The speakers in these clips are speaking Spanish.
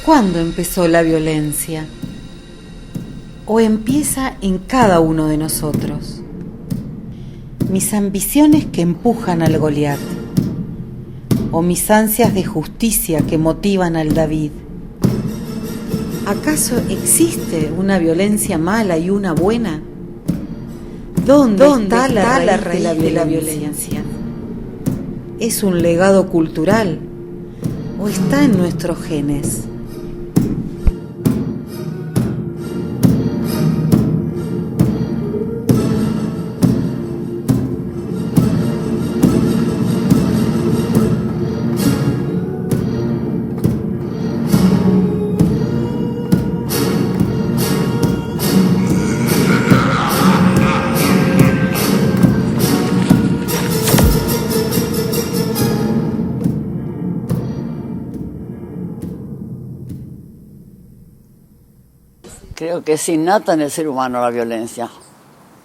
¿Cuándo empezó la violencia? ¿O empieza en cada uno de nosotros? Mis ambiciones que empujan al Goliat, o mis ansias de justicia que motivan al David. ¿Acaso existe una violencia mala y una buena? ¿Dónde está la raíz de la violencia? ¿Es un legado cultural o está en nuestros genes? Creo que es innata en el ser humano la violencia,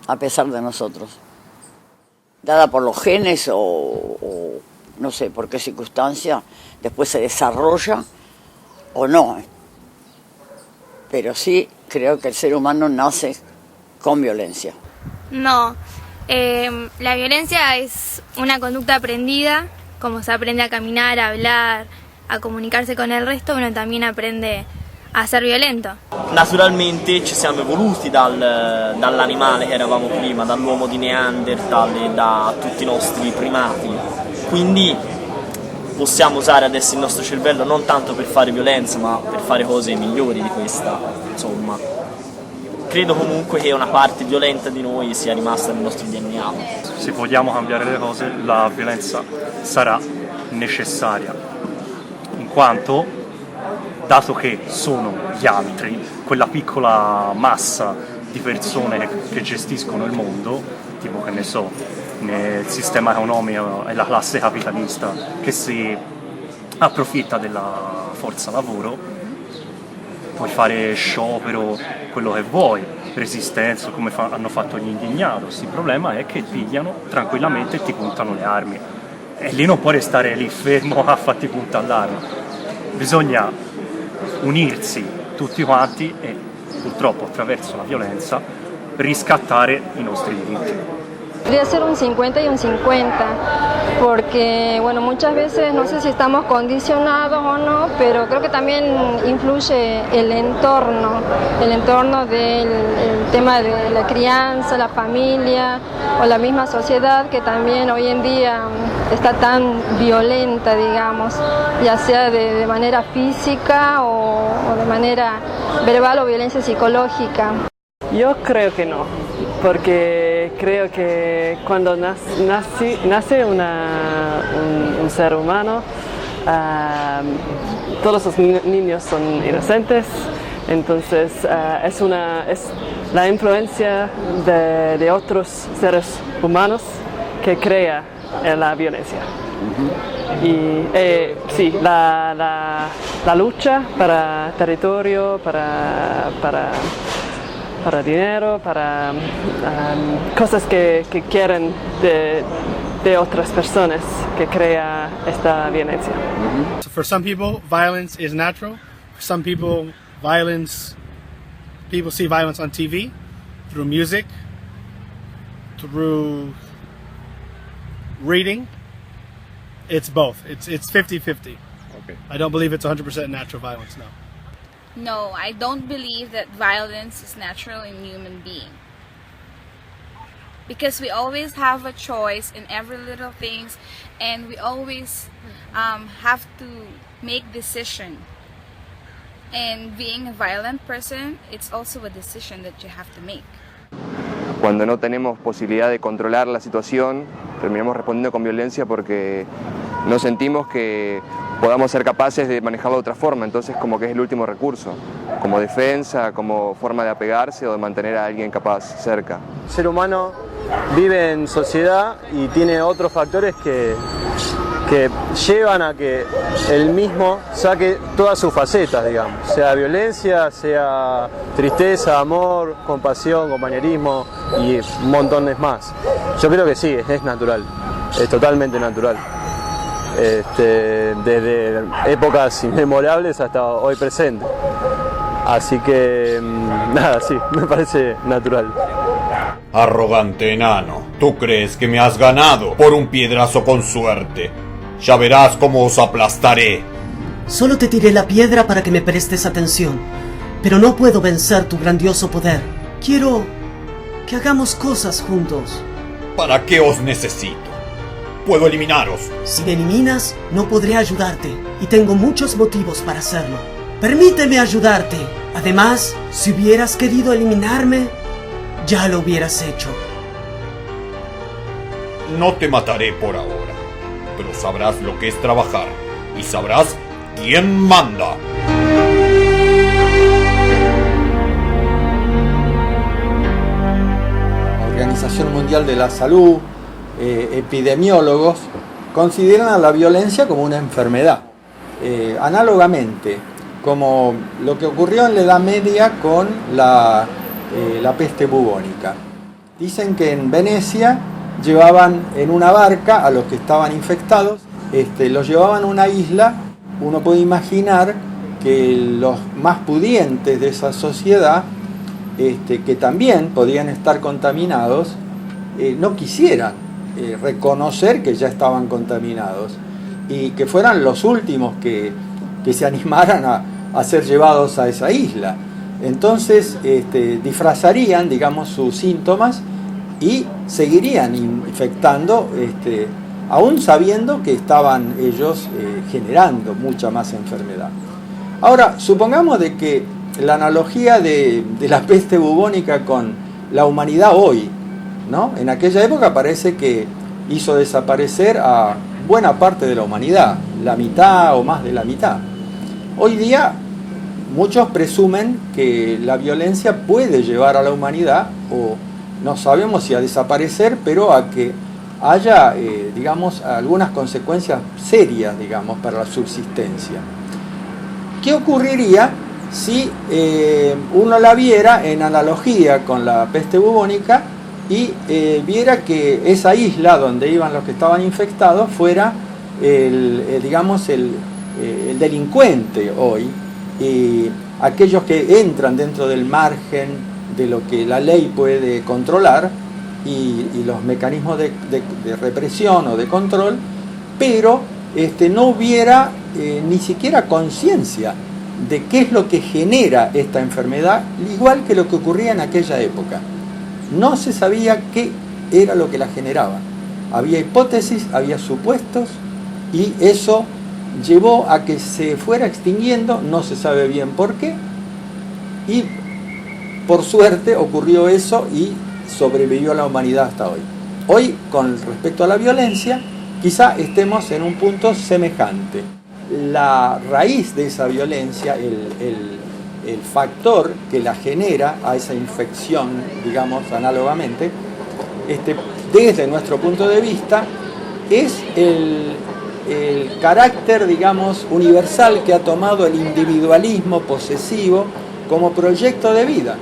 a pesar de nosotros. Dada por los genes o no sé por qué circunstancia, después se desarrolla o no. Pero sí creo que el ser humano nace con violencia. No, la violencia es una conducta aprendida, como se aprende a caminar, a hablar, a comunicarse con el resto, uno también aprende a ser violento. Naturalmente ci siamo evoluti dall'animale che eravamo prima, dall'uomo di Neanderthal e da tutti i nostri primati, quindi possiamo usare adesso il nostro cervello non tanto per fare violenza ma per fare cose migliori di questa, insomma. Credo comunque che una parte violenta di noi sia rimasta nel nostro DNA. Se vogliamo cambiare le cose, la violenza sarà necessaria, in quanto dato che sono gli altri, quella piccola massa di persone che gestiscono il mondo, tipo che ne so, nel sistema economico è la classe capitalista che si approfitta della forza lavoro, puoi fare sciopero, quello che vuoi, resistenza come hanno fatto gli indignados, il problema è che pigliano tranquillamente e ti puntano le armi e lì non puoi restare lì fermo a farti puntare l'arma, bisogna unirsi tutti quanti e purtroppo attraverso la violenza riscattare i nostri diritti. Podría ser un 50 y un 50, porque bueno, muchas veces no sé si estamos condicionados o no, pero creo que también influye el entorno del el tema de la crianza, la familia o la misma sociedad que también hoy en día está tan violenta, digamos, ya sea de manera física o de manera verbal o violencia psicológica. Yo creo que no, porque creo que cuando nace un ser humano, todos los niños son inocentes, entonces es la influencia de otros seres humanos que crea la violencia. Y sí, la lucha para territorio, para dinero, para cosas que quieren de otras personas que crea esta violencia. So for some people, violence is natural. For some people, people see violence on TV, through music, through reading. It's both. It's 50-50. Okay. I don't believe it's 100% natural violence, no. No, I don't believe that violence is natural in human being. Because we always have a choice in every little things, and we always have to make decision. And being a violent person, it's also a decision that you have to make. Cuando no tenemos posibilidad de controlar la situación, terminamos respondiendo con violencia porque no sentimos que podamos ser capaces de manejarlo de otra forma, entonces como que es el último recurso, como defensa, como forma de apegarse o de mantener a alguien capaz cerca. El ser humano vive en sociedad y tiene otros factores que llevan a que él mismo saque todas sus facetas, digamos, sea violencia, sea tristeza, amor, compasión, compañerismo y montones más. Yo creo que sí, es natural, es totalmente natural. desde épocas inmemorables hasta hoy presente. Así que, nada, sí, me parece natural. Arrogante enano, ¿tú crees que me has ganado por un piedrazo con suerte? Ya verás cómo os aplastaré. Solo te tiré la piedra para que me prestes atención, pero no puedo vencer tu grandioso poder. Quiero que hagamos cosas juntos. ¿Para qué os necesito? Puedo eliminaros. Si me eliminas, no podré ayudarte, y tengo muchos motivos para hacerlo. Permíteme ayudarte. Además, si hubieras querido eliminarme, ya lo hubieras hecho. No te mataré por ahora, pero sabrás lo que es trabajar, y sabrás quién manda. La Organización Mundial de la Salud, epidemiólogos, consideran a la violencia como una enfermedad. Análogamente, como lo que ocurrió en la Edad Media con la peste bubónica. Dicen que en Venecia llevaban en una barca a los que estaban infectados, los llevaban a una isla. Uno puede imaginar que los más pudientes de esa sociedad, que también podían estar contaminados, no quisieran reconocer que ya estaban contaminados y que fueran los últimos que se animaran a ser llevados a esa isla. Entonces disfrazarían, digamos, sus síntomas y seguirían infectando, aún sabiendo que estaban ellos generando mucha más enfermedad. Ahora, supongamos de que la analogía de la peste bubónica con la humanidad hoy, ¿no? En aquella época parece que hizo desaparecer a buena parte de la humanidad, la mitad o más de la mitad. Hoy día muchos presumen que la violencia puede llevar a la humanidad, o no sabemos si a desaparecer, pero a que haya, digamos, algunas consecuencias serias, digamos, para la subsistencia. ¿Qué ocurriría si uno la viera en analogía con la peste bubónica y viera que esa isla donde iban los que estaban infectados fuera digamos, el delincuente hoy, y aquellos que entran dentro del margen de lo que la ley puede controlar y los mecanismos de represión o de control, pero no hubiera ni siquiera conciencia de qué es lo que genera esta enfermedad, igual que lo que ocurría en aquella época. No se sabía qué era lo que la generaba. Había hipótesis, había supuestos, y eso llevó a que se fuera extinguiendo, no se sabe bien por qué, y por suerte ocurrió eso y sobrevivió la humanidad hasta hoy. Hoy, con respecto a la violencia, quizá estemos en un punto semejante. La raíz de esa violencia, el factor que la genera a esa infección, digamos, análogamente, desde nuestro punto de vista, es el carácter, digamos, universal que ha tomado el individualismo posesivo como proyecto de vida.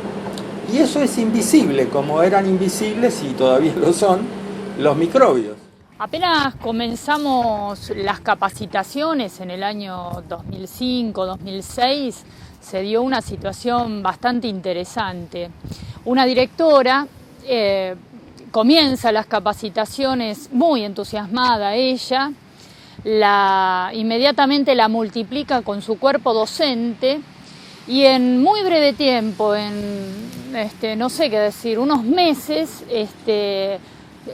Y eso es invisible, como eran invisibles, y todavía lo son, los microbios. Apenas comenzamos las capacitaciones en el año 2005-2006, se dio una situación bastante interesante. Una directora comienza las capacitaciones muy entusiasmada ella, inmediatamente la multiplica con su cuerpo docente y en muy breve tiempo, no sé qué decir, unos meses,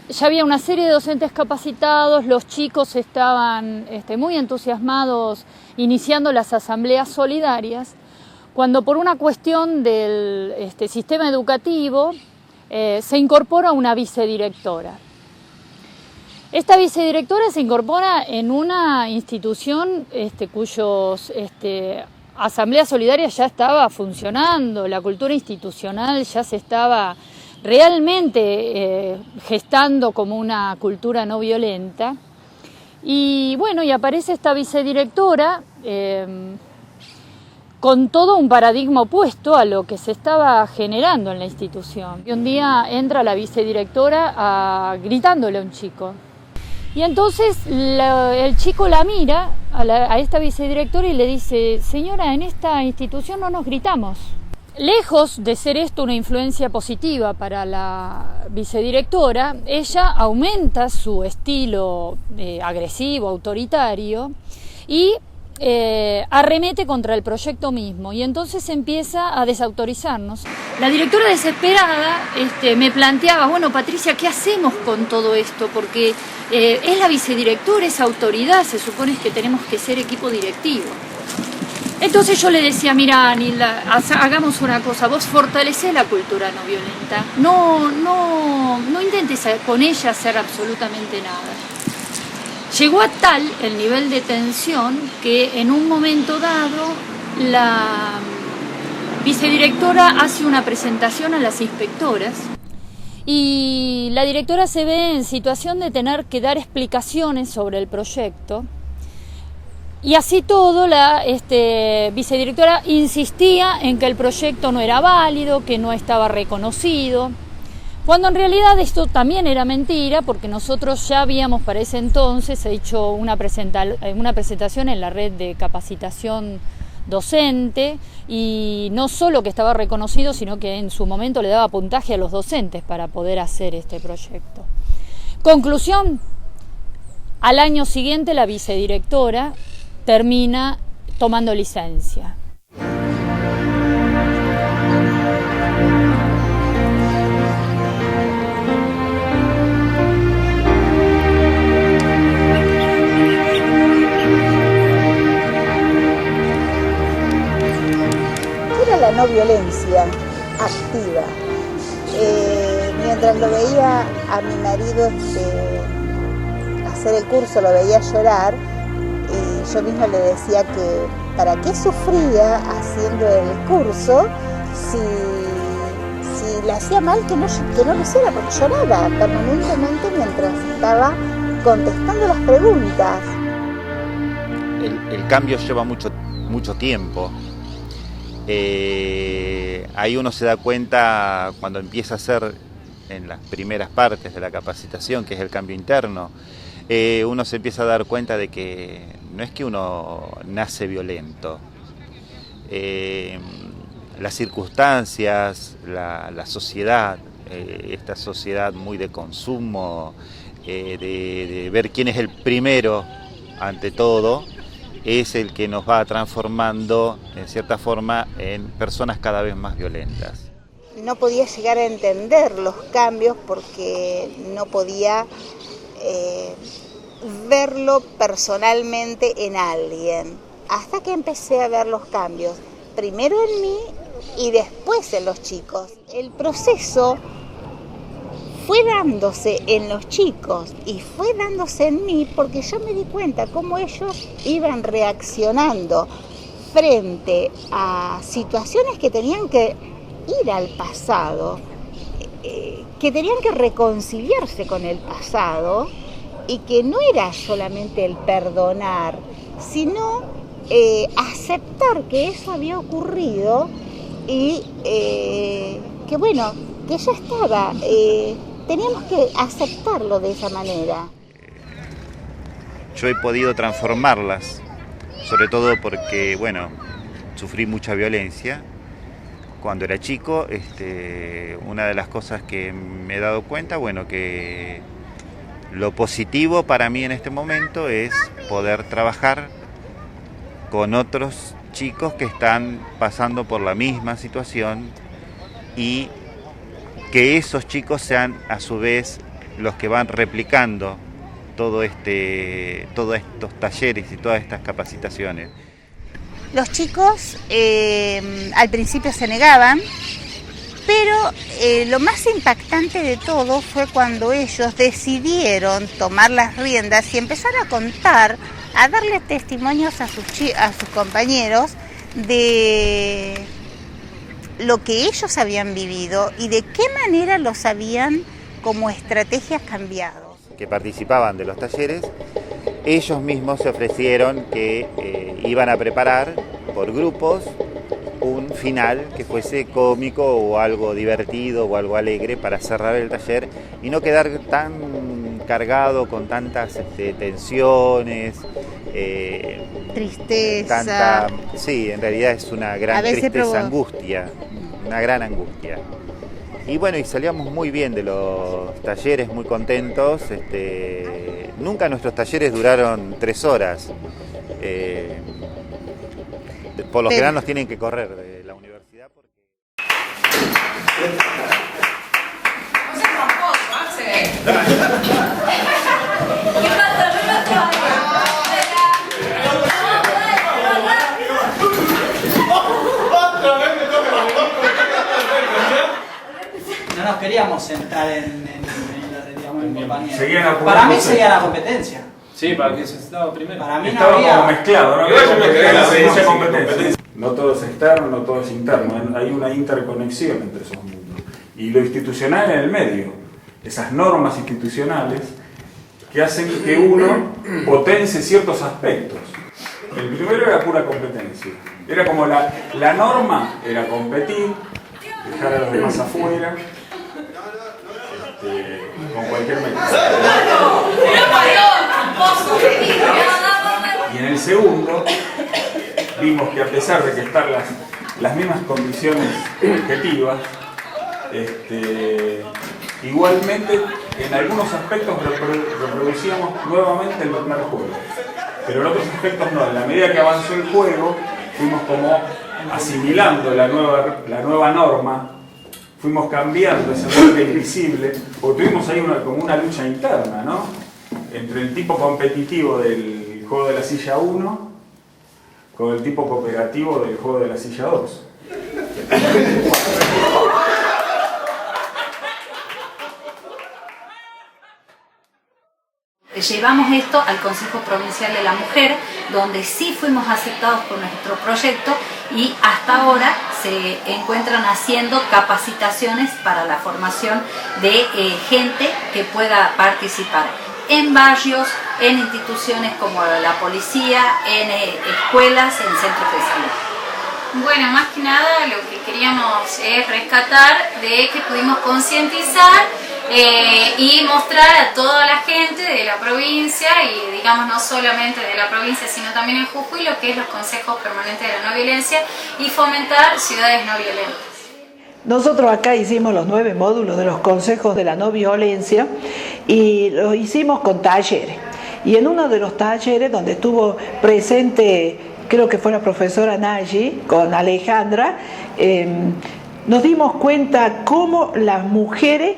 ya había una serie de docentes capacitados, los chicos estaban muy entusiasmados iniciando las asambleas solidarias, cuando por una cuestión del sistema educativo se incorpora una vicedirectora. Esta vicedirectora se incorpora en una institución cuyos asamblea solidaria ya estaba funcionando, la cultura institucional ya se estaba realmente gestando como una cultura no violenta. Y bueno, y aparece esta vicedirectora con todo un paradigma opuesto a lo que se estaba generando en la institución. Y un día entra la vicedirectora gritándole a un chico. Y entonces el chico la mira a esta vicedirectora y le dice: señora, en esta institución no nos gritamos. Lejos de ser esto una influencia positiva para la vicedirectora, ella aumenta su estilo agresivo, autoritario, y arremete contra el proyecto mismo, y entonces empieza a desautorizarnos. La directora, desesperada, me planteaba: bueno, Patricia, ¿qué hacemos con todo esto? Porque es la vicedirectora, es autoridad, se supone que tenemos que ser equipo directivo. Entonces yo le decía: mira, Nilda, hagamos una cosa, vos fortalecés la cultura no violenta, no intentes con ella hacer absolutamente nada. Llegó a tal el nivel de tensión que en un momento dado la vicedirectora hace una presentación a las inspectoras y la directora se ve en situación de tener que dar explicaciones sobre el proyecto. Y así todo, la vicedirectora insistía en que el proyecto no era válido, que no estaba reconocido, cuando en realidad esto también era mentira, porque nosotros ya habíamos para ese entonces hecho una presentación en la red de capacitación docente, y no solo que estaba reconocido, sino que en su momento le daba puntaje a los docentes para poder hacer este proyecto. Conclusión: al año siguiente la vicedirectora termina tomando licencia. ¿Qué era la no violencia activa? Mientras lo veía a mi marido hacer el curso, lo veía llorar, y yo misma le decía que para qué sufría haciendo el curso si le hacía mal que no lo hiciera, porque lloraba permanentemente mientras estaba contestando las preguntas. El cambio lleva mucho tiempo. Ahí uno se da cuenta cuando empieza a hacer en las primeras partes de la capacitación, que es el cambio interno. Uno se empieza a dar cuenta de que no es que uno nace violento. Las circunstancias, la sociedad, esta sociedad muy de consumo, de ver quién es el primero ante todo, es el que nos va transformando, en cierta forma, en personas cada vez más violentas. No podía llegar a entender los cambios porque no podía verlo personalmente en alguien, hasta que empecé a ver los cambios, primero en mí y después en los chicos. El proceso fue dándose en los chicos y fue dándose en mí porque yo me di cuenta cómo ellos iban reaccionando frente a situaciones que tenían que ir al pasado, que tenían que reconciliarse con el pasado, y que no era solamente el perdonar, sino aceptar que eso había ocurrido y que bueno, que ya estaba, teníamos que aceptarlo de esa manera. Yo he podido transformarlas, sobre todo porque, bueno, sufrí mucha violencia cuando era chico. Una de las cosas que me he dado cuenta, bueno, que lo positivo para mí en este momento es poder trabajar con otros chicos que están pasando por la misma situación y que esos chicos sean a su vez los que van replicando todos estos talleres y todas estas capacitaciones. Los chicos al principio se negaban, pero lo más impactante de todo fue cuando ellos decidieron tomar las riendas y empezar a contar, a darle testimonios a sus compañeros de lo que ellos habían vivido y de qué manera los habían como estrategias cambiado. Que participaban de los talleres, ellos mismos se ofrecieron que iban a preparar por grupos un final que fuese cómico o algo divertido o algo alegre para cerrar el taller y no quedar tan cargado con tantas tensiones, tristeza. Sí, en realidad es una gran tristeza, angustia, una gran angustia. Y bueno, y salíamos muy bien de los talleres, muy contentos. Nunca nuestros talleres duraron 3 horas. Por lo general nos tienen que correr de la universidad porque... No seas tramposo, Axel. No nos queríamos sentar en compañía. Para mí seguía la competencia. Sí, para que se estaba primero. Para mí estaba no había... como mezclado, ¿no? Igual yo me quedé en la competencia. No todo es externo, no todo es interno. Hay una interconexión entre esos mundos. Y lo institucional en el medio. Esas normas institucionales que hacen que uno potencie ciertos aspectos. El primero era pura competencia. Era como la norma, era competir, dejar a los demás afuera, con cualquier método. Y en el segundo, vimos que a pesar de que están las mismas condiciones objetivas, igualmente en algunos aspectos reproducíamos nuevamente el primer juego. Pero en otros aspectos no. En la medida que avanzó el juego, fuimos como asimilando la nueva norma, fuimos cambiando ese molde invisible, porque tuvimos ahí como una lucha interna, ¿no? Entre el tipo competitivo del juego de la silla 1 con el tipo cooperativo del juego de la silla 2. Llevamos esto al Consejo Provincial de la Mujer, donde sí fuimos aceptados por nuestro proyecto y hasta ahora se encuentran haciendo capacitaciones para la formación de gente que pueda participar en barrios, en instituciones como la policía, en escuelas, en centros de salud. Bueno, más que nada lo que queríamos es rescatar de que pudimos concientizar y mostrar a toda la gente de la provincia y digamos no solamente de la provincia sino también en Jujuy lo que es los consejos permanentes de la no violencia y fomentar ciudades no violentas. Nosotros acá hicimos los 9 módulos de los consejos de la no violencia y lo hicimos con talleres. Y en uno de los talleres donde estuvo presente, creo que fue la profesora Nayi con Alejandra, nos dimos cuenta cómo las mujeres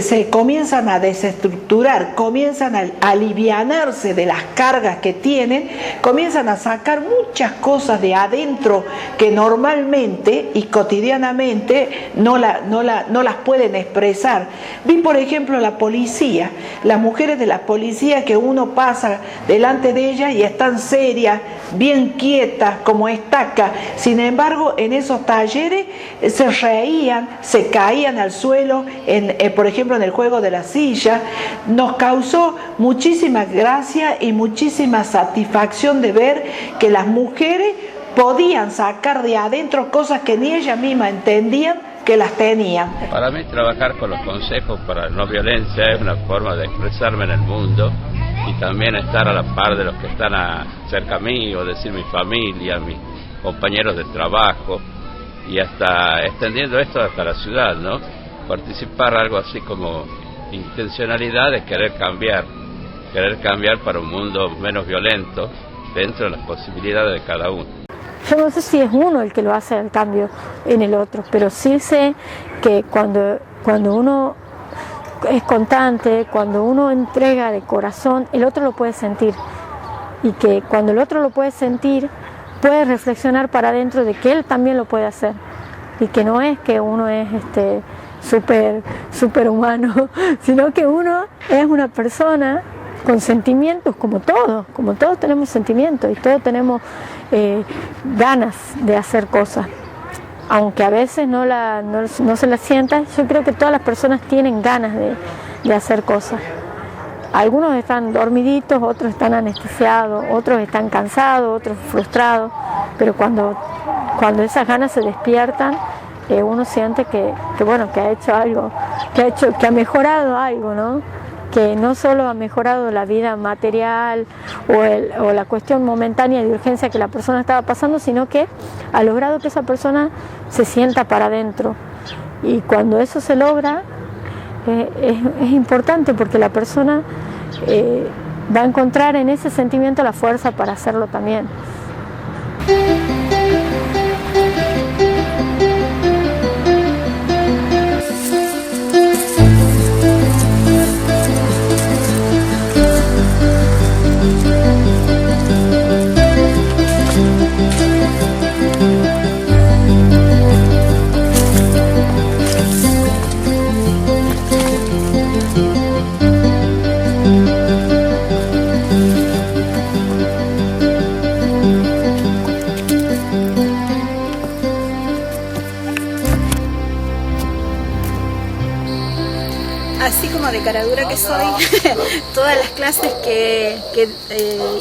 se comienzan a desestructurar, comienzan a alivianarse de las cargas que tienen, comienzan a sacar muchas cosas de adentro que normalmente y cotidianamente no las pueden expresar. Vi por ejemplo la policía, las mujeres de la policía que uno pasa delante de ellas y están serias, bien quietas, como estacas. Sin embargo, en esos talleres se reían, se caían al suelo, por ejemplo en el juego de la silla. Nos causó muchísima gracia y muchísima satisfacción de ver que las mujeres podían sacar de adentro cosas que ni ellas mismas entendían que las tenían. Para mí trabajar con los consejos para la no violencia es una forma de expresarme en el mundo y también estar a la par de los que están cerca mío, es decir, mi familia, mis compañeros de trabajo y hasta extendiendo esto hasta la ciudad, ¿no? Participar algo así como intencionalidad de querer cambiar para un mundo menos violento dentro de las posibilidades de cada uno. Yo no sé si es uno el que lo hace el cambio en el otro, pero sí sé que cuando uno es constante, cuando uno entrega de corazón, el otro lo puede sentir. Y que cuando el otro lo puede sentir, puede reflexionar para adentro de que él también lo puede hacer. Y que no es que uno es super humano, sino que uno es una persona con sentimientos como todos tenemos sentimientos y todos tenemos ganas de hacer cosas. Aunque a veces no se las sientan, yo creo que todas las personas tienen ganas de hacer cosas. Algunos están dormiditos, otros están anestesiados, otros están cansados, otros frustrados, pero cuando esas ganas se despiertan, uno siente que ha hecho algo, que ha mejorado algo, ¿no? que no solo ha mejorado la vida material o la cuestión momentánea de urgencia que la persona estaba pasando, sino que ha logrado que esa persona se sienta para adentro. Y cuando eso se logra, es importante porque la persona va a encontrar en ese sentimiento la fuerza para hacerlo también. Así como de caradura que soy, todas las clases que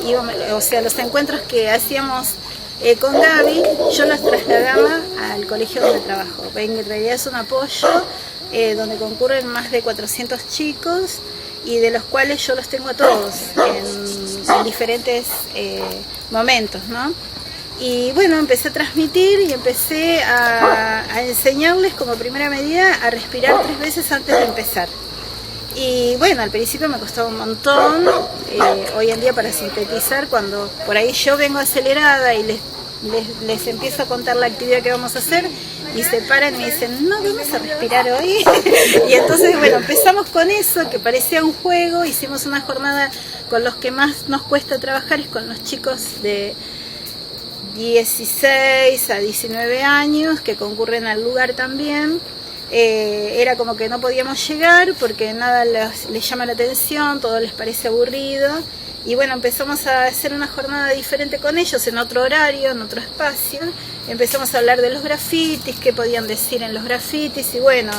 íbamos, o sea, los encuentros que hacíamos con Gaby, yo los trasladaba al colegio donde trabajo. En realidad es un apoyo donde concurren más de 400 chicos y de los cuales yo los tengo a todos en diferentes momentos, ¿no? Y bueno, empecé a transmitir y empecé a enseñarles como primera medida a respirar 3 veces antes de empezar. Y bueno, al principio me costaba un montón, hoy en día para sintetizar, cuando por ahí yo vengo acelerada y les empiezo a contar la actividad que vamos a hacer y se paran y me dicen, no, vamos a respirar hoy. Y entonces, bueno, empezamos con eso, que parecía un juego, hicimos una jornada con los que más nos cuesta trabajar, es con los chicos de 16 a 19 años que concurren al lugar también. Era como que no podíamos llegar porque nada les llama la atención, todo les parece aburrido. Y bueno, empezamos a hacer una jornada diferente con ellos, en otro horario, en otro espacio. Empezamos a hablar de los grafitis, qué podían decir en los grafitis, y bueno,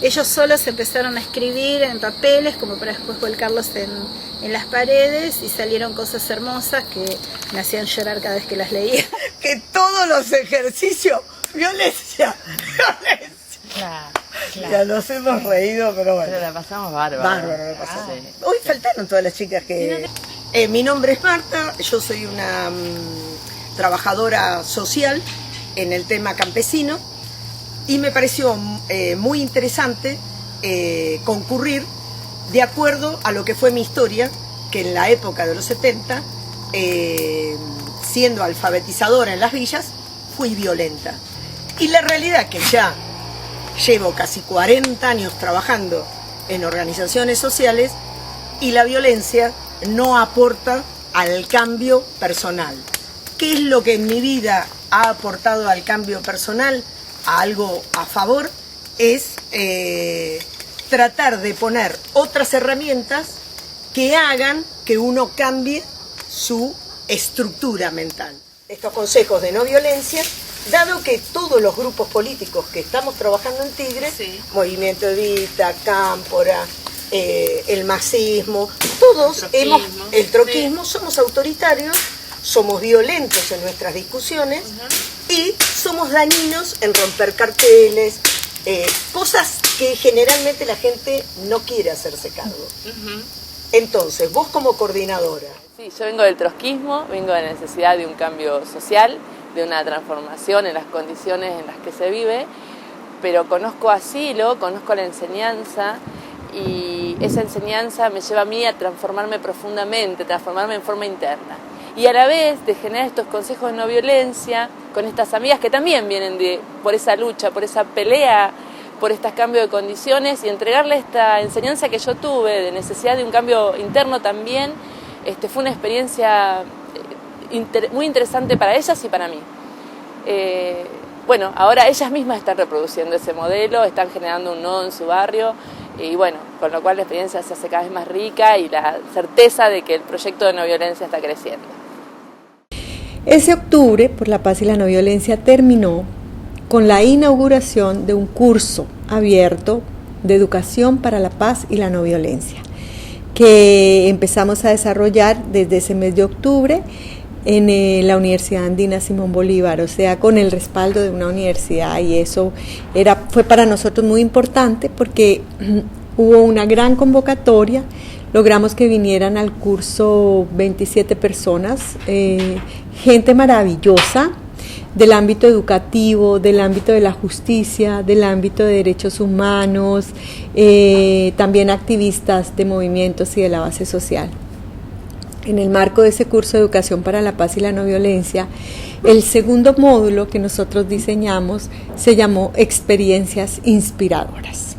ellos solos empezaron a escribir en papeles, como para después volcarlos en las paredes, y salieron cosas hermosas que me hacían llorar cada vez que las leía. Que todos los ejercicios, violencia. Claro. Ya nos hemos reído, pero bueno. Pero la pasamos bárbaro. Bárbaro, la pasamos. Sí. Hoy faltaron todas las chicas que... mi nombre es Marta, yo soy una trabajadora social en el tema campesino y me pareció muy interesante concurrir de acuerdo a lo que fue mi historia, que en la época de los 70, siendo alfabetizadora en las villas, fui violenta. Y la realidad que ya llevo casi 40 años trabajando en organizaciones sociales y la violencia no aporta al cambio personal. ¿Qué es lo que en mi vida ha aportado al cambio personal? A algo a favor es tratar de poner otras herramientas que hagan que uno cambie su estructura mental. Estos consejos de no violencia, dado que todos los grupos políticos que estamos trabajando en Tigre, sí, Movimiento Evita, Cámpora, el masismo, todos el troquismo, sí, somos autoritarios, somos violentos en nuestras discusiones y somos dañinos en romper carteles, cosas que generalmente la gente no quiere hacerse cargo. Entonces, vos como coordinadora... Sí, yo vengo del trotskismo, vengo de la necesidad de un cambio social, de una transformación en las condiciones en las que se vive, pero conozco asilo, conozco la enseñanza y esa enseñanza me lleva a mí a transformarme profundamente, transformarme en forma interna. Y a la vez de generar estos consejos de no violencia con estas amigas que también vienen por esa lucha, por esa pelea, por estos cambios de condiciones y entregarle esta enseñanza que yo tuve de necesidad de un cambio interno también. Fue una experiencia muy interesante para ellas y para mí. Bueno, ahora ellas mismas están reproduciendo ese modelo, están generando un nodo en su barrio y bueno, con lo cual la experiencia se hace cada vez más rica y la certeza de que el proyecto de no violencia está creciendo. Ese octubre, por la paz y la no violencia, terminó con la inauguración de un curso abierto de educación para la paz y la no violencia, que empezamos a desarrollar desde ese mes de octubre en la Universidad Andina Simón Bolívar, o sea, con el respaldo de una universidad, y eso fue para nosotros muy importante porque hubo una gran convocatoria, Logramos que vinieran al curso 27 personas, gente maravillosa del ámbito educativo, del ámbito de la justicia, del ámbito de derechos humanos, también activistas de movimientos y de la base social. En el marco de ese curso de Educación para la Paz y la No Violencia, el segundo módulo que nosotros diseñamos se llamó Experiencias Inspiradoras.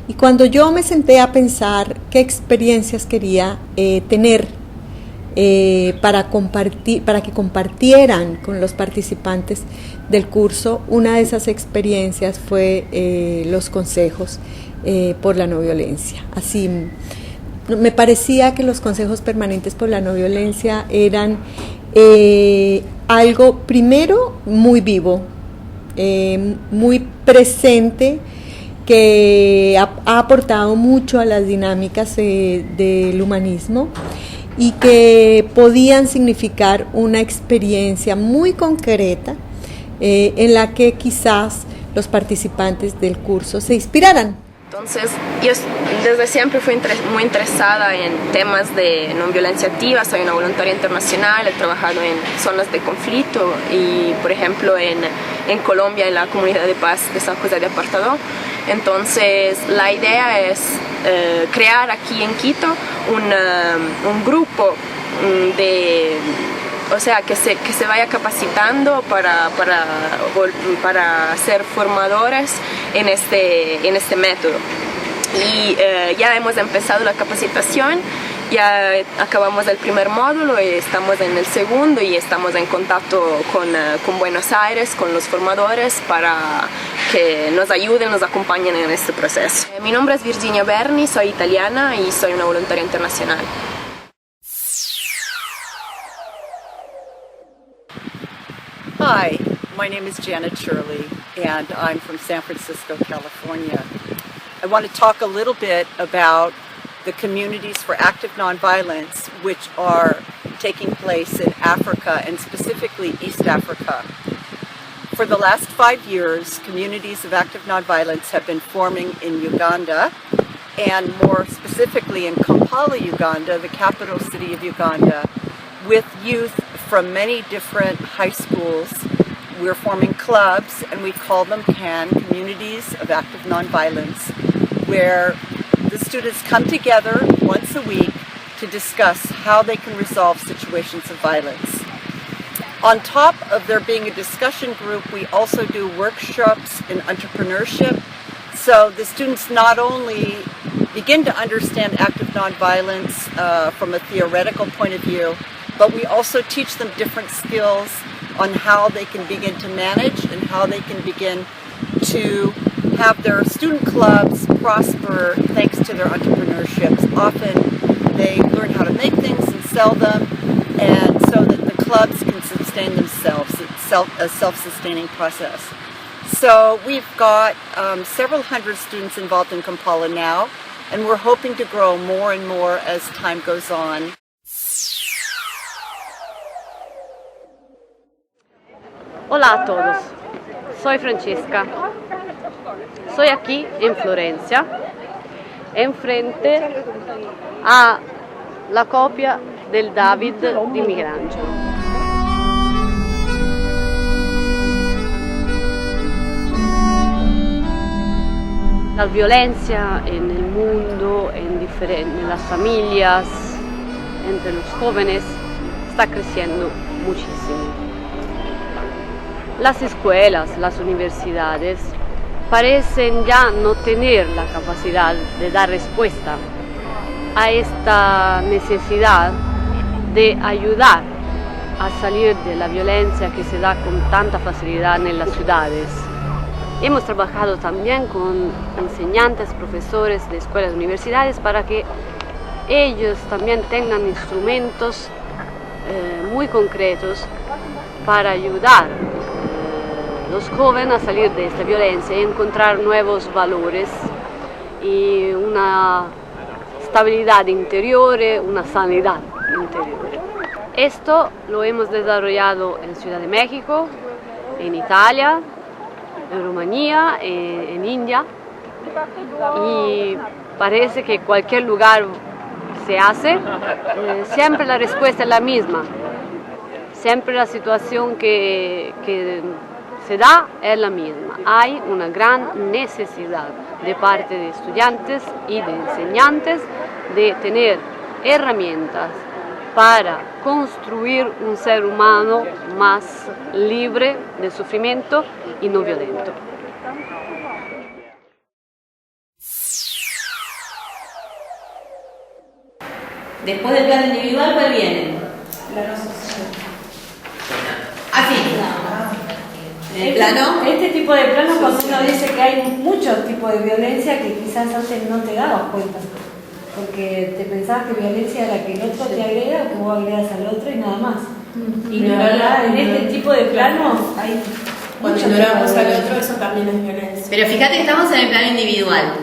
Y cuando yo me senté a pensar qué experiencias quería tener para que compartieran con los participantes del curso, una de esas experiencias fue los consejos por la no violencia. Así, me parecía que los consejos permanentes por la no violencia eran algo, primero, muy vivo, muy presente, que ha aportado mucho a las dinámicas del humanismo y que podían significar una experiencia muy concreta en la que quizás los participantes del curso se inspiraran. Entonces, yo desde siempre fui muy interesada en temas de no violencia activa. Soy una voluntaria internacional, he trabajado en zonas de conflicto y, por ejemplo, en Colombia, en la comunidad de paz de San José de Apartadó. Entonces, la idea es crear aquí en Quito un grupo o sea, que se vaya capacitando para ser formadores en este método. Y ya hemos empezado la capacitación, ya acabamos el primer módulo y estamos en el segundo y estamos en contacto con Buenos Aires, con los formadores, para que nos ayuden, nos acompañen en este proceso. Mi nombre es Virginia Berni, soy italiana y soy una voluntaria internacional. Hi, my name is Janet Shirley, and I'm from San Francisco, California. I want to talk a little bit about the communities for active nonviolence, which are taking place in Africa, and specifically East Africa. For the last 5 years, communities of active nonviolence have been forming in Uganda, and more specifically in Kampala, Uganda, the capital city of Uganda, with youth from many different high schools. We're forming clubs, and we call them CAN, Communities of Active Nonviolence, where the students come together once a week to discuss how they can resolve situations of violence. On top of there being a discussion group, we also do workshops in entrepreneurship. So the students not only begin to understand active nonviolence from a theoretical point of view, but we also teach them different skills on how they can begin to manage and how they can begin to have their student clubs prosper thanks to their entrepreneurships. Often they learn how to make things and sell them, and so that the clubs can sustain themselves. It's a self-sustaining process. So we've got several hundred students involved in Kampala now, and we're hoping to grow more and more as time goes on. Hola a todos, soy Francesca, soy aquí en Florencia, enfrente a la copia del David di Michelangelo. La violencia en el mundo, en las familias, entre los jóvenes, está creciendo muchísimo. Las escuelas, las universidades parecen ya no tener la capacidad de dar respuesta a esta necesidad de ayudar a salir de la violencia que se da con tanta facilidad en las ciudades. Hemos trabajado también con enseñantes, profesores de escuelas y universidades para que ellos también tengan instrumentos muy concretos para ayudar los jóvenes a salir de esta violencia y encontrar nuevos valores y una estabilidad interior, una sanidad interior. Esto lo hemos desarrollado en Ciudad de México, en Italia, en Rumanía, en India, y parece que cualquier lugar se hace, siempre la respuesta es la misma. Siempre la situación que se da es la misma. Hay una gran necesidad de parte de estudiantes y de enseñantes de tener herramientas para construir un ser humano más libre de sufrimiento y no violento. Después del plan individual, ¿cuál viene? Plano social. Así. ¿El plano? Este tipo de planos, cuando uno dice que hay muchos tipos de violencia que quizás antes no te dabas cuenta. Porque te pensabas que violencia era que el otro te agrega o que vos agregas al otro y nada más. Y la verdad, en este tipo de planos hay. Cuando ignoramos al otro, eso también es violencia. Pero fíjate que estamos en el plano individual.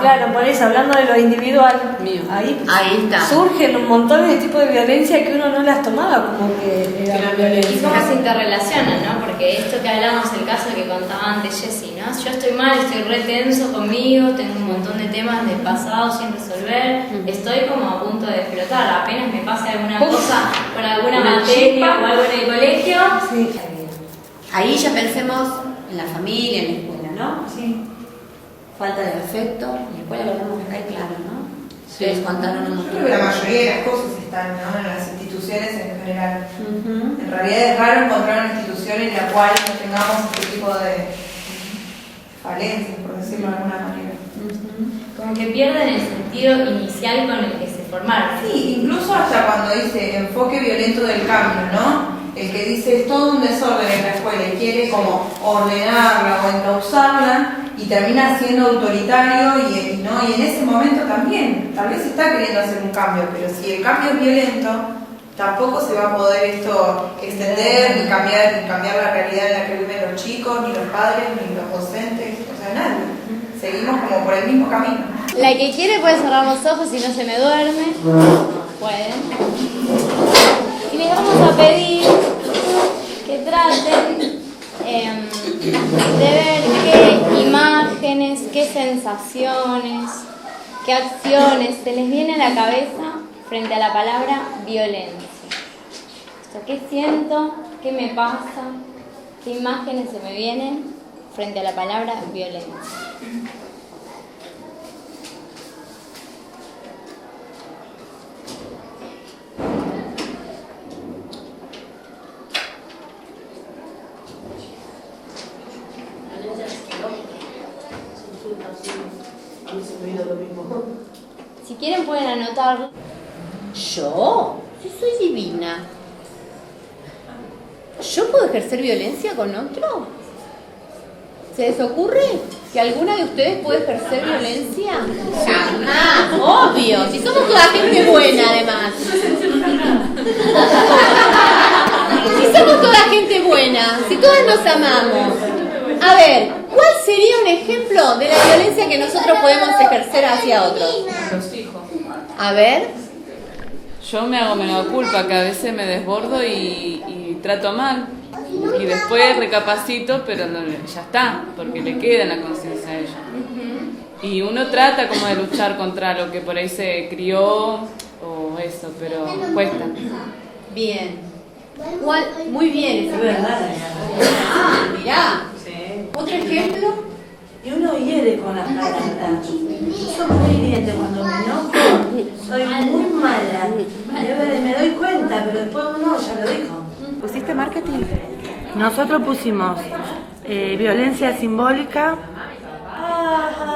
Claro, por eso, hablando de lo individual, ahí está. Surgen un montón de tipos de violencia que uno no las tomaba como que era violencia. Y cómo se interrelacionan, ¿no? Porque esto que hablamos, el caso que contaba antes Jessy, ¿no? Yo estoy mal, estoy re tenso conmigo, tengo un montón de temas del pasado sin resolver, estoy como a punto de explotar, apenas me pasa alguna cosa con alguna materia o algo en el colegio. Sí. Ahí ya pensemos en la familia, en la escuela, ¿no? Sí. Falta de afecto, en la escuela lo tenemos acá claro, ¿no? Sí. Ustedes contaron un montón. Creo que la mayoría de las cosas están, ¿no?, en las instituciones en general. En realidad es raro encontrar una institución en la cual no tengamos este tipo de falencias, por decirlo de alguna manera. Como que pierden el sentido inicial con el que se formaron. Sí, incluso hasta cuando dice enfoque violento del cambio, ¿no? El que dice es todo un desorden en la escuela y quiere como ordenarla o encauzarla y termina siendo autoritario y en ese momento también, tal vez está queriendo hacer un cambio, pero si el cambio es violento, tampoco se va a poder esto extender ni cambiar la realidad en la que viven los chicos, ni los padres, ni los docentes, o sea, nadie. Seguimos como por el mismo camino. La que quiere puede cerrar los ojos y no se me duerme. Pueden. Y les vamos a pedir que traten de ver qué imágenes, qué sensaciones, qué acciones se les viene a la cabeza frente a la palabra violencia. O sea, ¿qué siento? ¿Qué me pasa? ¿Qué imágenes se me vienen frente a la palabra violencia? Si quieren pueden anotarlo. ¿Yo? Si soy divina. ¿Yo puedo ejercer violencia con otro? ¿Se les ocurre que alguna de ustedes puede ejercer violencia? Jamás, obvio. Si somos toda gente buena, además. Si somos toda gente buena, si todas nos amamos. A ver, ¿cuál sería un ejemplo de la violencia que nosotros podemos ejercer hacia otros? Los hijos. A ver. Yo me hago menos culpa, que a veces me desbordo y trato mal. Y después recapacito, pero no, ya está, porque le queda en la conciencia a ella. Y uno trata como de luchar contra lo que por ahí se crió o eso, pero cuesta. Bien. Muy bien, es verdad. Ah, mirá. ¿Otro ejemplo? Y uno hiere con las palabras. Yo soy muy hiriente cuando me enojo, soy muy mala. Me doy cuenta, pero después uno ya lo dijo. ¿Pusiste marketing? Nosotros pusimos violencia simbólica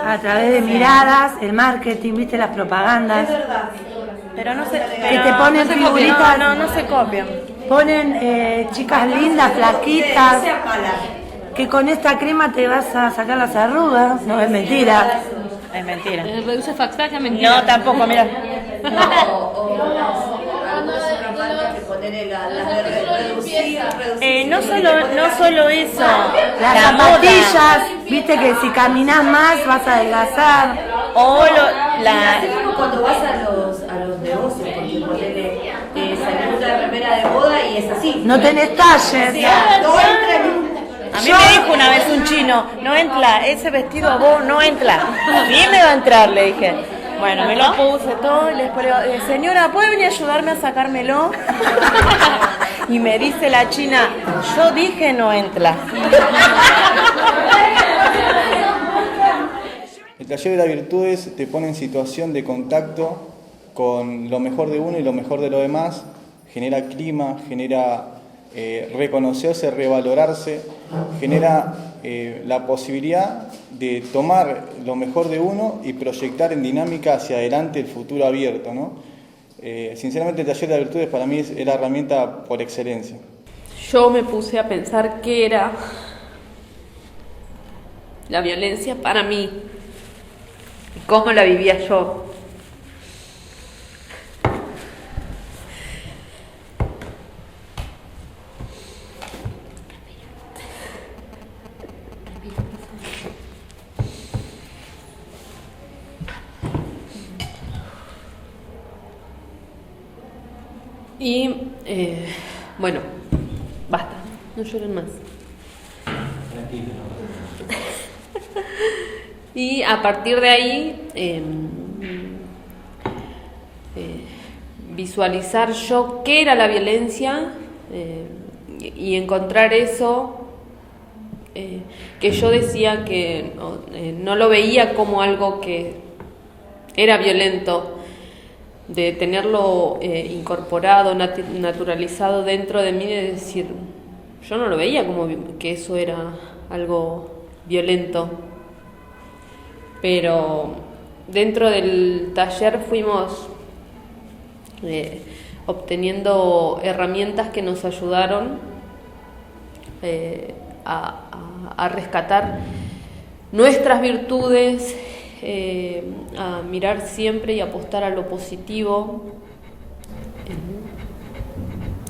a través de miradas, el marketing, viste, las propagandas. Es verdad. Pero no se, Que te ponen no figuritas. no se copian. Ponen chicas lindas, flaquitas. Que con esta crema te vas a sacar las arrugas. No, es mentira. Es mentira. Reduce factura, es mentira. No, tampoco, mira. No solo eso. Las zapatillas, viste que si caminas más vas a adelgazar. O cuando vas a los negocios, porque ponele salir de remera de boda y es así. No tenés talles. A mí me dijo una vez un chino, no entra, ese vestido a vos no entra. Sí me va a entrar, le dije. Bueno, me lo puse todo y después le digo, señora, ¿puede venir a ayudarme a sacármelo? Y me dice la china, yo dije no entra. El taller de las virtudes te pone en situación de contacto con lo mejor de uno y lo mejor de los demás, genera clima, genera reconocerse, revalorarse, genera la posibilidad de tomar lo mejor de uno y proyectar en dinámica hacia adelante el futuro abierto, ¿no? Sinceramente el taller de las virtudes para mí es la herramienta por excelencia. Yo me puse a pensar qué era la violencia para mí y cómo la vivía yo. Y bueno, basta, no lloren más. Tranquilo. Y a partir de ahí, visualizar yo qué era la violencia y encontrar eso que yo decía que no lo veía como algo que era violento, de tenerlo incorporado, naturalizado dentro de mí, de decir, yo no lo veía como que eso era algo violento, pero dentro del taller fuimos obteniendo herramientas que nos ayudaron a rescatar nuestras virtudes, a mirar siempre y apostar a lo positivo,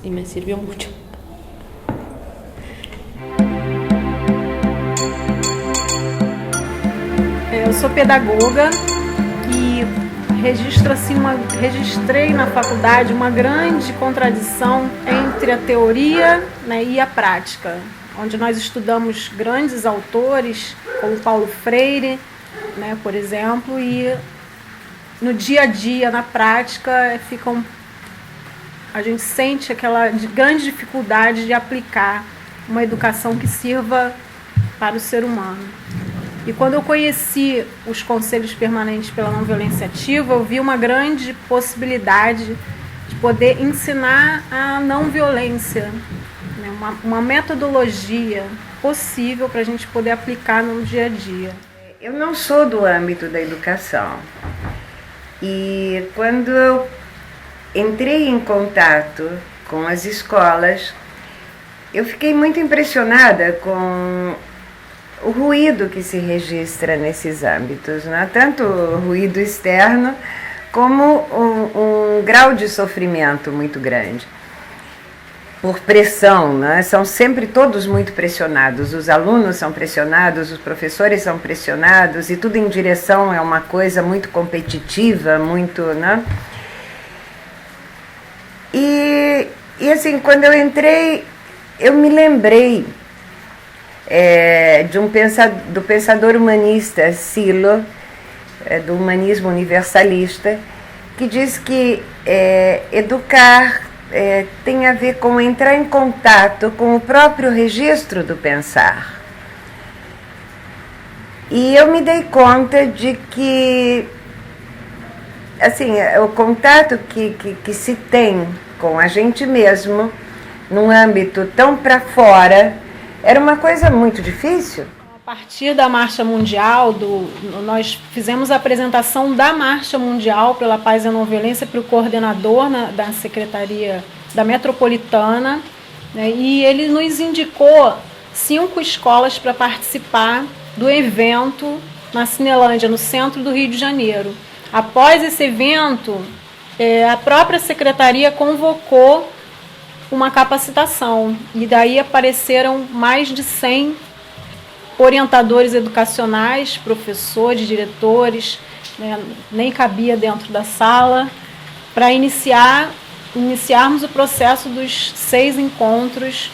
y me sirvió mucho. Eu sou pedagoga e registrei na faculdade uma grande contradição entre a teoria, né, e a prática, onde nós estudamos grandes autores como Paulo Freire, né, por exemplo, e no dia a dia, na prática, a gente sente aquela grande dificuldade de aplicar uma educação que sirva para o ser humano. E quando eu conheci os Conselhos Permanentes pela Não Violência Ativa, eu vi uma grande possibilidade de poder ensinar a não violência, né, uma metodologia possível para a gente poder aplicar no dia a dia. Eu não sou do âmbito da educação e quando eu entrei em contato com as escolas, eu fiquei muito impressionada com o ruído que se registra nesses âmbitos, né? Tanto o ruído externo como um grau de sofrimento muito grande. Por pressão, né? São sempre todos muito pressionados, os alunos são pressionados, os professores são pressionados e tudo em direção a uma coisa muito competitiva, muito, né? E assim, quando eu entrei, eu me lembrei do pensador humanista Silo, do humanismo universalista, que diz que educar tem a ver com entrar em contato com o próprio registro do pensar. E eu me dei conta de que, assim, o contato que se tem com a gente mesmo, num âmbito tão para fora, era uma coisa muito difícil. A partir da Marcha Mundial, nós fizemos a apresentação da Marcha Mundial pela Paz e a Não Violência para o coordenador da Secretaria da Metropolitana, né, e ele nos indicou 5 escolas para participar do evento na Cinelândia, no centro do Rio de Janeiro. Após esse evento, a própria Secretaria convocou uma capacitação e daí apareceram mais de 100 orientadores educacionais, professores, diretores, né, nem cabia dentro da sala, para iniciarmos o processo dos 6 encontros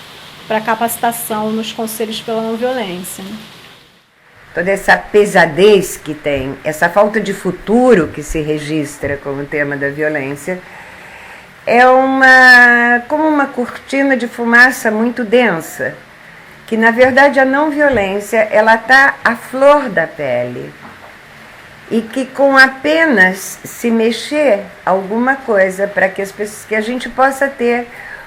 para capacitação nos Conselhos pela Não Violência. toda essa pesadez que tem, essa falta de futuro que se registra com o tema da violência, é como uma cortina de fumaça muito densa, que na verdade a não violência ela está à flor da pele e que com apenas se mexer alguma coisa para que a gente possa ter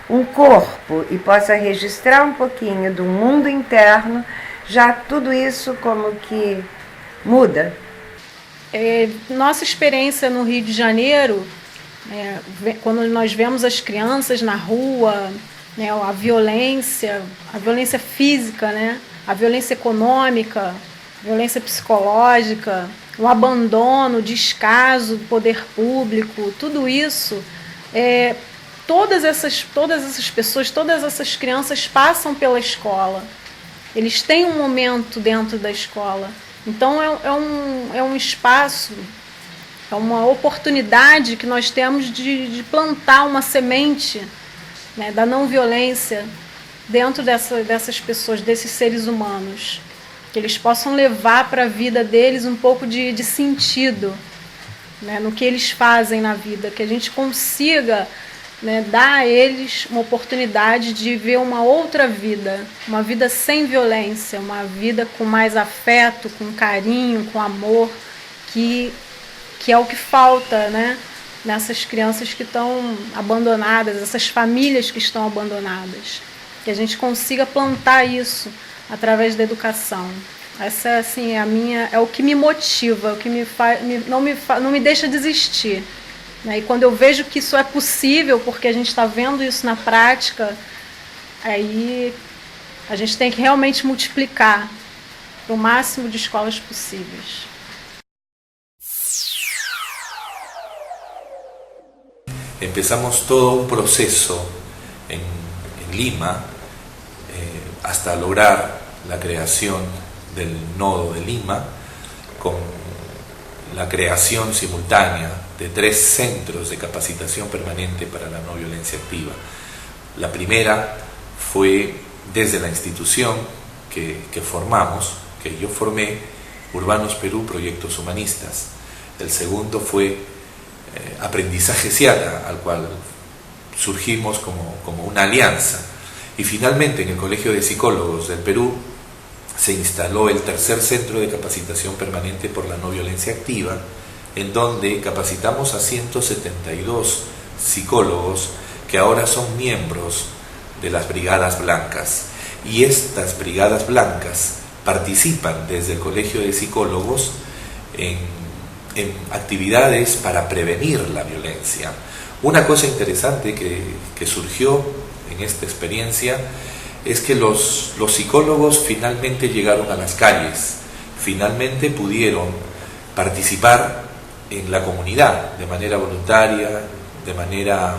um corpo e possa registrar um pouquinho do mundo interno, já tudo isso como que muda. Nossa experiência no Rio de Janeiro, quando nós vemos as crianças na rua, né, a violência física, né, a violência econômica, a violência psicológica, o abandono, o descaso do poder público, tudo isso, todas essas pessoas, todas essas crianças passam pela escola. Eles têm um momento dentro da escola. Então é um espaço, é uma oportunidade que nós temos de plantar uma semente, né, da não violência dentro dessas pessoas, desses seres humanos. Que eles possam levar para a vida deles um pouco de sentido, né, no que eles fazem na vida. Que a gente consiga, né, dar a eles uma oportunidade de ver uma outra vida, uma vida sem violência, uma vida com mais afeto, com carinho, com amor, que é o que falta, né, nessas crianças que estão abandonadas, essas famílias que estão abandonadas. Que a gente consiga plantar isso através da educação. Essa assim, é o que me motiva, o que não me deixa desistir. E quando eu vejo que isso é possível, porque a gente está vendo isso na prática, aí a gente tem que realmente multiplicar para o máximo de escolas possíveis. Empezamos todo un proceso en Lima hasta lograr la creación del nodo de Lima, con la creación simultánea de 3 centros de capacitación permanente para la no violencia activa. La primera fue desde la institución que formamos, que yo formé, Urbanos Perú Proyectos Humanistas. El segundo fue Aprendizaje Seara, al cual surgimos como una alianza. Y finalmente en el Colegio de Psicólogos del Perú se instaló el tercer centro de capacitación permanente por la no violencia activa, en donde capacitamos a 172 psicólogos que ahora son miembros de las Brigadas Blancas. Y estas Brigadas Blancas participan desde el Colegio de Psicólogos en actividades para prevenir la violencia. Una cosa interesante que surgió en esta experiencia es que los psicólogos finalmente llegaron a las calles, finalmente pudieron participar en la comunidad de manera voluntaria, de manera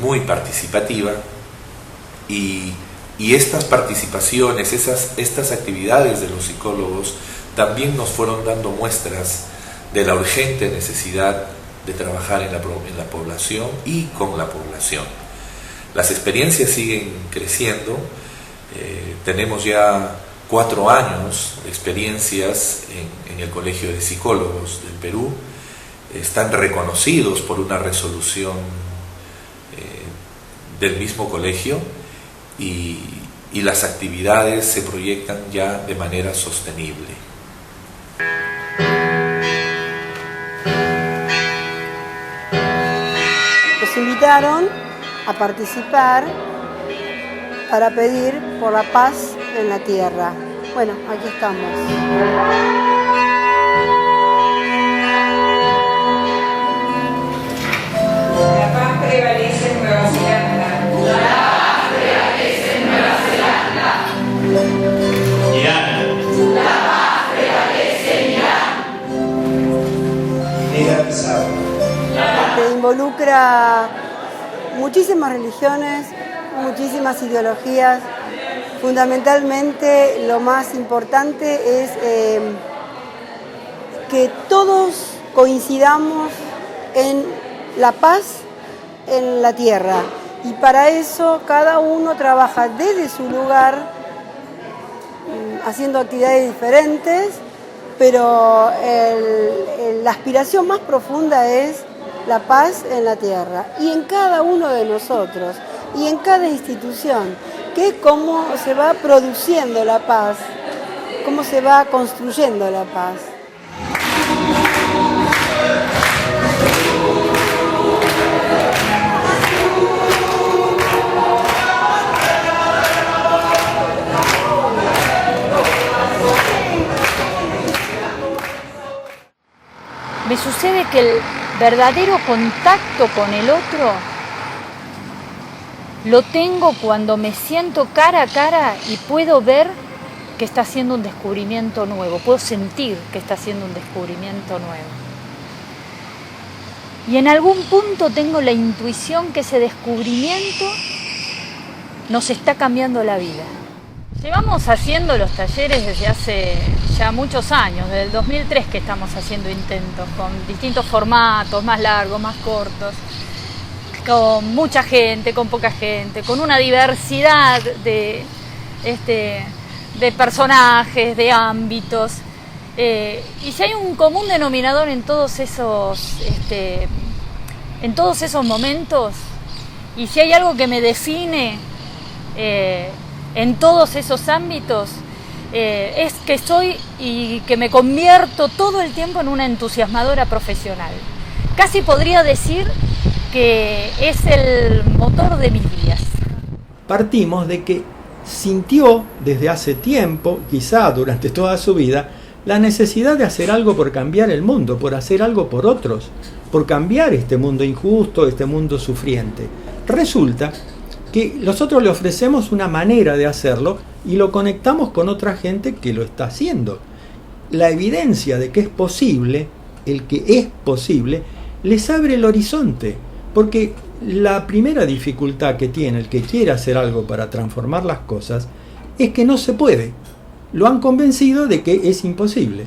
muy participativa, y estas participaciones, estas actividades de los psicólogos también nos fueron dando muestras de la urgente necesidad de trabajar en la población y con la población. Las experiencias siguen creciendo, tenemos ya 4 años de experiencias en el Colegio de Psicólogos del Perú, están reconocidos por una resolución del mismo colegio y las actividades se proyectan ya de manera sostenible. Nos invitaron a participar para pedir por la paz en la tierra. Bueno, aquí estamos. La paz prevalece en Nueva Zelanda. La paz prevalece en Nueva Zelanda. Irán. La paz prevalece en Irán. Que involucra muchísimas religiones, muchísimas ideologías. Fundamentalmente lo más importante es que todos coincidamos en la paz en la tierra, y para eso cada uno trabaja desde su lugar haciendo actividades diferentes, pero la aspiración más profunda es la paz en la tierra y en cada uno de nosotros y en cada institución, que es cómo se va produciendo la paz, cómo se va construyendo la paz. Me sucede que el verdadero contacto con el otro lo tengo cuando me siento cara a cara y puedo ver que está haciendo un descubrimiento nuevo, puedo sentir que está haciendo un descubrimiento nuevo. Y en algún punto tengo la intuición que ese descubrimiento nos está cambiando la vida. Llevamos haciendo los talleres desde hace ya muchos años, desde el 2003 que estamos haciendo intentos, con distintos formatos, más largos, más cortos, con mucha gente, con poca gente, con una diversidad de personajes, de ámbitos. Y si hay un común denominador en todos esos momentos, y si hay algo que me define en todos esos ámbitos, es que soy y que me convierto todo el tiempo en una entusiasmadora profesional. Casi podría decir que es el motor de mis días. Partimos de que sintió desde hace tiempo, quizá durante toda su vida, la necesidad de hacer algo por cambiar el mundo, por hacer algo por otros, por cambiar este mundo injusto, este mundo sufriente. Resulta que nosotros le ofrecemos una manera de hacerlo y lo conectamos con otra gente que lo está haciendo. La evidencia de que es posible, el que es posible, les abre el horizonte, porque la primera dificultad que tiene el que quiere hacer algo para transformar las cosas es que no se puede. Lo han convencido de que es imposible.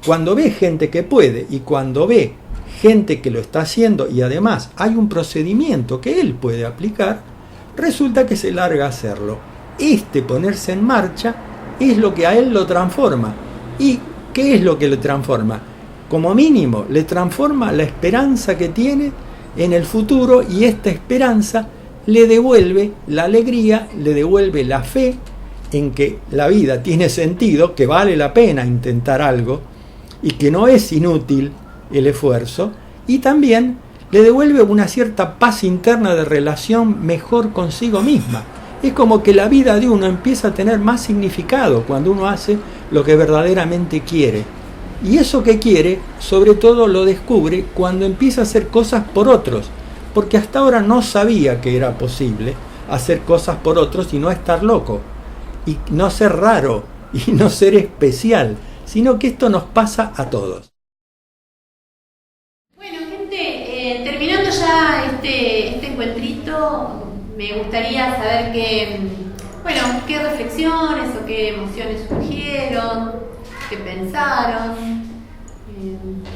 Cuando ve gente que puede y cuando ve gente que lo está haciendo y además hay un procedimiento que él puede aplicar, resulta que se larga a hacerlo. Ponerse en marcha es lo que a él lo transforma. ¿Y qué es lo que le transforma? Como mínimo, le transforma la esperanza que tiene en el futuro, y esta esperanza le devuelve la alegría, le devuelve la fe en que la vida tiene sentido, que vale la pena intentar algo y que no es inútil el esfuerzo, y también le devuelve una cierta paz interna de relación mejor consigo misma. Es como que la vida de uno empieza a tener más significado cuando uno hace lo que verdaderamente quiere. Y eso que quiere, sobre todo lo descubre cuando empieza a hacer cosas por otros, porque hasta ahora no sabía que era posible hacer cosas por otros y no estar loco, y no ser raro, y no ser especial, sino que esto nos pasa a todos. Bueno, gente, terminando ya este encuentrito, me gustaría saber qué reflexiones o qué emociones surgieron, qué pensaron.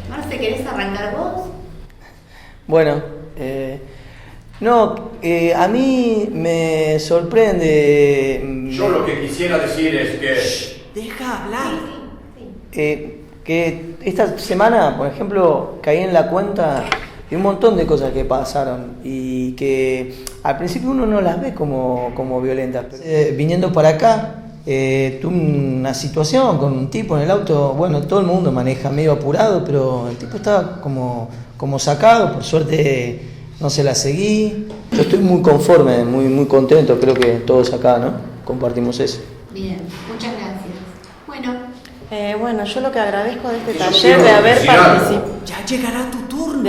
Marce, ¿querés arrancar vos? Bueno, a mí me sorprende. Yo lo que quisiera decir es que... Deja hablar. Que esta semana, por ejemplo, caí en la cuenta de un montón de cosas que pasaron y que al principio uno no las ve como violentas. Pero, viniendo para acá, tuve una situación con un tipo en el auto. Bueno, todo el mundo maneja medio apurado, pero el tipo estaba como sacado. Por suerte no se la seguí. Yo estoy muy conforme, muy contento. Creo que todos acá, ¿no?, compartimos eso. Bien, muchas gracias. Bueno, yo lo que agradezco de este taller, de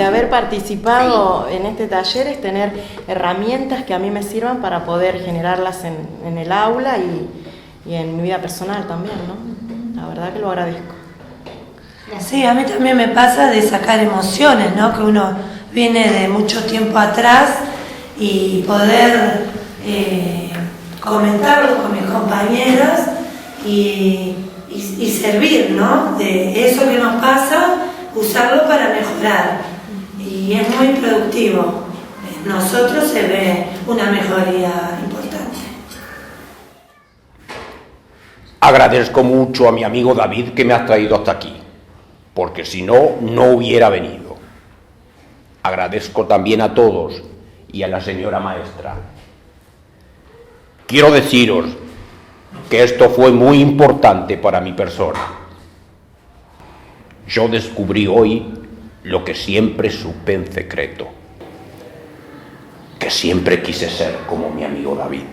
haber participado en este taller, es tener herramientas que a mí me sirvan para poder generarlas en el aula y en mi vida personal también, ¿no? La verdad que lo agradezco. Sí, a mí también me pasa de sacar emociones, ¿no? Que uno viene de mucho tiempo atrás y poder comentarlo con mis compañeros y servir, ¿no?, de eso que nos pasa, usarlo para mejorar. Y es muy productivo. En nosotros se ve una mejoría importante. Agradezco mucho a mi amigo David que me ha traído hasta aquí, porque si no, no hubiera venido. Agradezco también a todos y a la señora maestra. Quiero deciros que esto fue muy importante para mi persona. Yo descubrí hoy lo que siempre supe en secreto, que siempre quise ser como mi amigo David,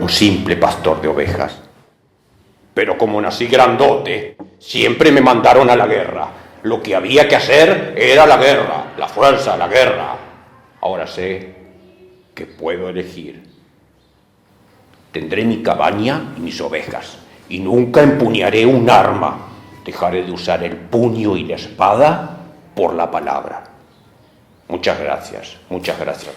un simple pastor de ovejas. Pero como nací grandote, siempre me mandaron a la guerra. Lo que había que hacer era la guerra, la fuerza, la guerra. Ahora sé que puedo elegir. Tendré mi cabaña y mis ovejas, y nunca empuñaré un arma. Dejaré de usar el puño y la espada por la palabra. Muchas gracias, muchas gracias.